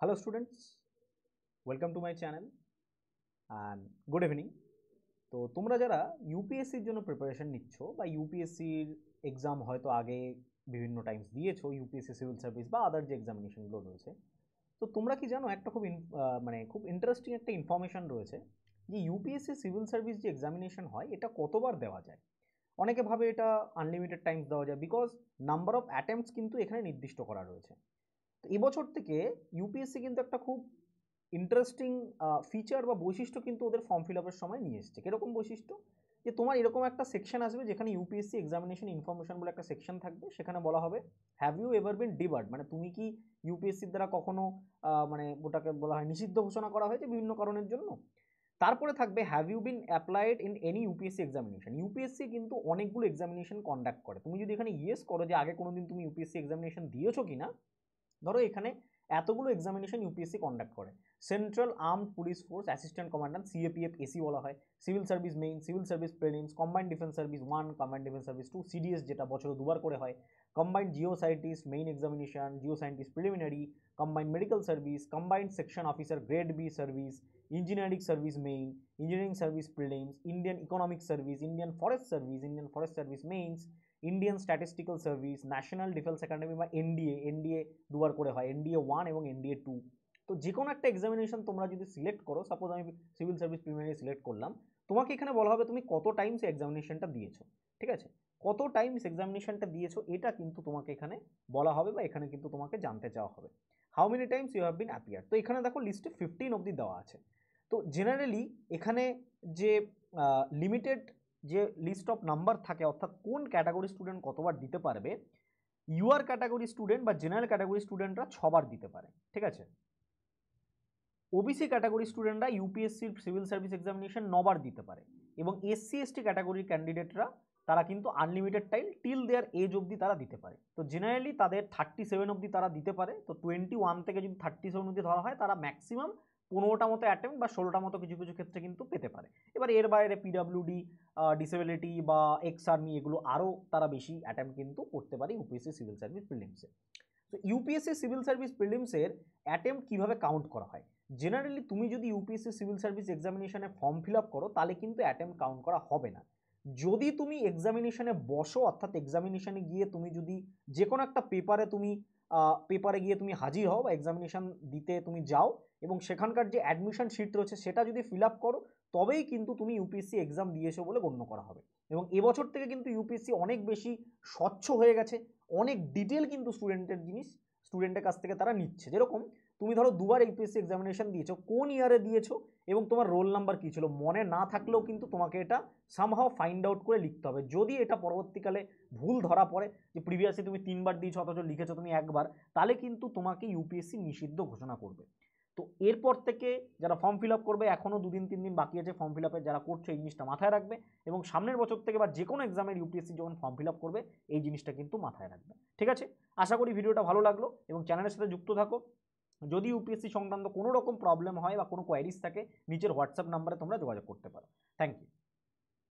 Hello students, welcome to my channel and good evening. তো তোমরা যারা ইউপিএসসির জন্য প্রিপারেশন নিচ্ছ বা ইউপিএসসির এক্সাম হয়তো আগে বিভিন্ন টাইমস দিয়েছো, ইউপিএসসি সিভিল সার্ভিস বা আদার যে এক্সামিনেশনগুলো রয়েছে, তো তোমরা কি জানো একটা খুব ইন্টারেস্টিং একটা ইনফরমেশন রয়েছে যে ইউপিএসসি সিভিল সার্ভিস যে এক্সামিনেশন হয় এটা কতবার দেওয়া যায়। অনেকে ভাবে এটা আনলিমিটেড টাইমস দেওয়া যায় বিকজ নাম্বার অফ অ্যাটেম্পটস কিন্তু এখানে নির্দিষ্ট করা রয়েছে। তো এবছর থেকে ইউপিএসসি কিন্তু একটা খুব ইন্টারেস্টিং ফিচার বা বৈশিষ্ট্য কিন্তু ওদের ফর্ম ফিল আপের সময় নিয়ে এসছে। কিরকম বৈশিষ্ট্য? যে তোমার এরকম একটা সেকশন আসবে যেখানে ইউপিএসসি এক্সামিনেশন ইনফরমেশন বলে একটা সেকশন থাকবে, সেখানে বলা হবে হ্যাভ ইউ এভার বিন ডিবার্ড, মানে তুমি কি ইউপিএসসির দ্বারা কখনো মানে ওটাকে বলা হয় নিষিদ্ধ ঘোষণা করা হয়েছে বিভিন্ন কারণের জন্য। তারপরে থাকবে have you been applied in any UPSC examination. UPSC কিন্তু অনেকগুলো এক্সামিনেশন কন্ডাক্ট করে, তুমি যদি এখানে ইয়েস করো যে আগে কোনোদিন তুমি ইউপিএসসি এক্সামিনেশন দিয়েছো কিনা, ধরো এখানে এতগুলো এক্সামিনেশন ইউপিএসসি কন্ডাক্ট করে। Central armed police force assistant commandant, CAPF AC বলা হয়, civil service main, civil service prelims, combined defence service 1, combined defence service 2, CDS যেটা বছরে দুবার করে হয়, combined geo scientist main examination, geo scientist preliminary, combined medical service, combined section officer grade B service, engineering service main, engineering service prelims, Indian economic service, Indian forest service mains, Indian statistical service, national defence academy বা NDA দুবার করে হয়, NDA 1 এবং NDA 2। তো যে কোনো একটা examination তোমরা যদি সিলেক্ট করো, সাপোজ আমি সিভিল সার্ভিস প্রিলিমিনারি সিলেক্ট করলাম, তোমাকে এখানে বলা হবে তুমি কত টাইমস এক্সামিনেশনটা দিয়েছো। ঠিক আছে, কত টাইমস এক্সামিনেশনটা দিয়েছো এটা কিন্তু তোমাকে এখানে বলা হবে বা এখানে কিন্তু তোমাকে জানতে চাওয়া হবে। How many times you have been appear. তো এখানে দেখো লিস্টে 15 অবধি দেওয়া আছে। তো জেনারেলি এখানে যে লিমিটেড যে লিস্ট অফ নাম্বার থাকে, অর্থাৎ কোন ক্যাটাগরি স্টুডেন্ট কতবার দিতে পারবে, ইউআর ক্যাটাগরি স্টুডেন্ট বা জেনারেল ক্যাটাগরি স্টুডেন্টরা 6বার দিতে পারে। ঠিক আছে, ওবিসি ক্যাটাগরি স্টুডেন্টরা ইউপিএসসির সিভিল সার্ভিস এক্সামিনেশন 9বার দিতে পারে, এবং এসসি এসটি ক্যাটাগরির ক্যান্ডিডেটরা তারা কিন্তু unlimited time till their age অবধি তারা দিতে পারে। তো জেনারেলি তাদের 37 অবধি তারা দিতে পারে। তো 21 থেকে যদি 37 অবধি ধরা হয়, তারা ম্যাক্সিমাম 15টা মতো অ্যাটেম্প বা 16টা মতো কিছু কিছু ক্ষেত্রে কিন্তু পেতে পারে। এবার এর বাইরে পিডাব্লিউডি, ডিসেবিলিটি বা এক্স আর্মি, এগুলো আরও তারা বেশি অ্যাটেম্প কিন্তু করতে পারে ইউপিএসসি সিভিল সার্ভিস প্রিলিমসে। তো ইউপিএসসি সিভিল সার্ভিস প্রিলিমসের অ্যাটেম্প কীভাবে কাউন্ট করা হয়? জেনারেলি তুমি যদি ইউপিএসসি সিভিল সার্ভিস এক্সামিনেশনে ফর্ম ফিল আপ করো, তাহলে কিন্তু অ্যাটেম্প কাউন্ট করা হবে না। যদি তুমি এক্সামিনেশনে বসো, অর্থাৎ এক্সামিনেশনে গিয়ে তুমি যদি যে কোনো একটা পেপারে গিয়ে তুমি হাজির হও বা এক্সামিনেশন দিতে তুমি যাও এবং সেখানকার যে অ্যাডমিশন শিট রয়েছে সেটা যদি ফিল আপ করো, তবেই কিন্তু তুমি ইউপিএসসি এক্সাম দিয়েছো বলে গণ্য করা হবে। এবং এবছর থেকে কিন্তু ইউপিএসসি অনেক বেশি স্বচ্ছ হয়ে গেছে, অনেক ডিটেল কিন্তু স্টুডেন্টের কাছ থেকে তারা নিচ্ছে। যেরকম তুমি ধরো দুবার ইউপিএসসি এক্সামিনেশন দিয়েছো, কোন ইয়ারে দিয়েছো এবং তোমার রোল নাম্বার কী ছিল মনে না থাকলেও কিন্তু তোমাকে এটা সামহাও ফাইন্ড আউট করে লিখতে হবে। যদি এটা পরবর্তীকালে ভুল ধরা পড়ে যে প্রিভিয়াসলি তুমি 3বার দিয়েছো অথচ লিখেছো তুমি 1বার, তাহলে কিন্তু তোমাকে ইউপিএসসি নিষিদ্ধ ঘোষণা করবে। তো এরপর থেকে যারা ফর্ম ফিল আপ করবে, এখনও 2-3 দিন বাকি আছে ফর্ম ফিল আপের, যারা করছো এই জিনিসটা মাথায় রাখবে এবং সামনের বছর থেকে বা যে কোনো এক্সামের ইউপিএসসি যখন ফর্ম ফিল আপ করবে এই জিনিসটা কিন্তু মাথায় রাখবে। ঠিক আছে, আশা করি ভিডিওটা ভালো লাগলো এবং চ্যানেলের সাথে যুক্ত থাকো। যদি ইউপিএসসি সংক্রান্ত কোনো রকম প্রবলেম হয় বা কোনো কোয়ারিজ থাকে, নিচের হোয়াটসঅ্যাপ নাম্বারে তোমরা যোগাযোগ করতে পারো। Thank you.